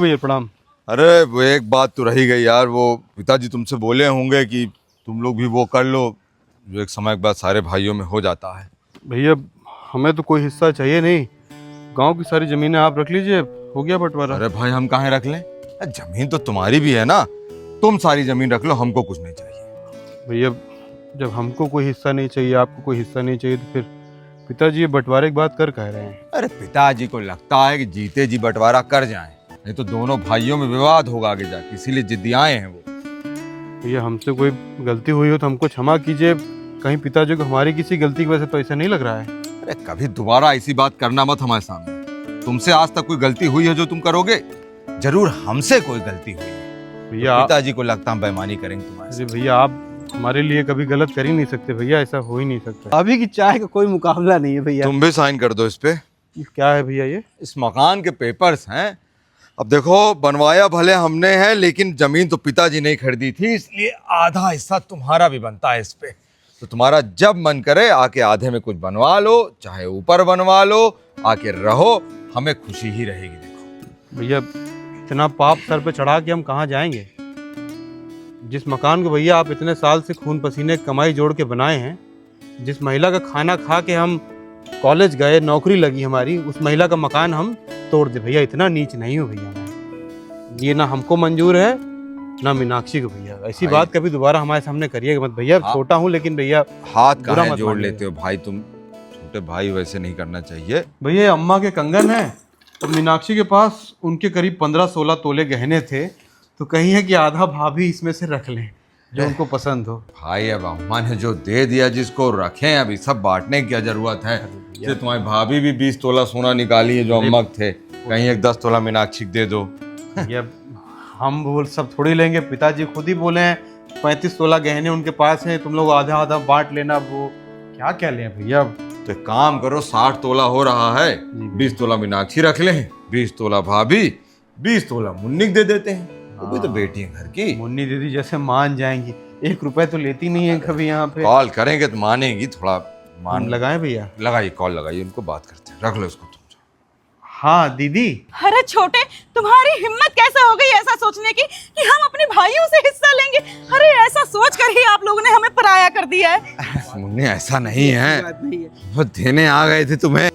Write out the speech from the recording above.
भैया प्रणाम। अरे वो एक बात तो रही गई यार, वो पिताजी तुमसे बोले होंगे कि तुम लोग भी वो कर लो जो एक समय के बाद सारे भाइयों में हो जाता है। भैया हमें तो कोई हिस्सा चाहिए नहीं, गांव की सारी जमीनें आप रख लीजिए, हो गया बंटवारा। अरे भाई हम कहाँ रख लें, जमीन तो तुम्हारी भी है ना, तुम सारी जमीन रख लो, हमको कुछ नहीं चाहिए। भैया जब हमको कोई हिस्सा नहीं चाहिए, आपको कोई हिस्सा नहीं चाहिए, तो फिर पिताजी ये बंटवारे की बात कर कह रहे हैं। अरे पिताजी को लगता है कि जीते जी बंटवारा कर जाएं, नहीं तो दोनों भाइयों में विवाद होगा आगे जाके, इसीलिए जिद्दी आए हैं वो। भैया हमसे कोई गलती हुई हो तो हमको क्षमा कीजिए, कहीं पिताजी को हमारी किसी गलती की वजह से तो ऐसा नहीं लग रहा है। अरे कभी दोबारा ऐसी बात करना मत हमारे सामने। तुमसे आज तक कोई गलती हुई है जो तुम करोगे? जरूर हमसे कोई गलती हुई है। भैया तो पिताजी को लगता है बेईमानी करेंगे तुम्हारे अरे भैया आप हमारे लिए कभी गलत कर ही नहीं सकते भैया, ऐसा हो ही नहीं सकता। अभी की चाय का कोई मुकाबला नहीं है भैया। तुम भी साइन कर दो इस पे। क्या है भैया ये? इस मकान के पेपर्स हैं। अब देखो बनवाया भले हमने है, लेकिन जमीन तो पिताजी ने खरीदी थी, इसलिए आधा हिस्सा तुम्हारा भी बनता है इस पे। तो तुम्हारा जब मन करे आके आधे में कुछ बनवा लो, चाहे ऊपर बनवा लो, आके रहो, हमें खुशी ही रहेगी। देखो भैया इतना पाप सर पे चढ़ा के हम कहाँ जाएंगे? जिस मकान को भैया आप इतने साल से खून पसीने कमाई जोड़ के बनाए हैं, जिस महिला का खाना खा के हम कॉलेज गए, नौकरी लगी हमारी, उस महिला का मकान हम तोड़ दे भैया? इतना नीच नहीं हो भैया मैं, ये ना हमको मंजूर है ना मीनाक्षी को भैया। ऐसी भाई, बात कभी दोबारा हमारे सामने करिएगा मत भैया। छोटा हूँ लेकिन भैया हाथ बुरा कहाँ मत जोड़ मानिएगा। लेते हो भाई तुम, छोटे भाई वैसे नहीं करना चाहिए। भैया ये अम्मा के कंगन है, तो मीनाक्षी के पास उनके करीब 15-16 तोले गहने थे, तो कहीं है कि आधा भाभी इसमें से रख लें जो उनको पसंद हो। भाई अब अम्मा ने जो दे दिया जिसको रखें, अभी सब बांटने की क्या जरूरत है? जैसे तुम्हारी भाभी भी 20 तोला सोना निकाली है जो अम्मा के थे, कहीं एक 10 तोला मीनाक्षी को दे दो। ये हम बोल सब थोड़ी लेंगे, पिताजी खुद ही बोले हैं 35 तोला गहने उनके पास हैं, तुम लोग आधा आधा बांट लेना। वो क्या क्या लें भैया? तो एक काम करो, 60 तोला हो रहा है, 20 तोला मीनाक्षी रख लें, 20 तोला भाभी, 20 तोला मुन्नी को दे देते हैं, वो भी तो बेटी है घर की। मुन्नी दीदी जैसे मान जाएंगी, 1 रुपए तो लेती नहीं है कभी यहाँ पे। कॉल करेंगे तो मानेगी, थोड़ा मान लगाए भैया? लगाइए, कॉल लगाइए, उनको बात करते हैं, रख लो इसको तुम। हाँ दीदी। अरे छोटे, तुम्हारी हिम्मत कैसे हो गई ऐसा सोचने की कि हम अपने भाइयों से हिस्सा लेंगे? अरे ऐसा सोच कर ही आप लोगों ने हमें पराया कर दिया है। मुन्नी ऐसा नहीं है, बात नहीं है। वो देने आ गए थे तुम्हें।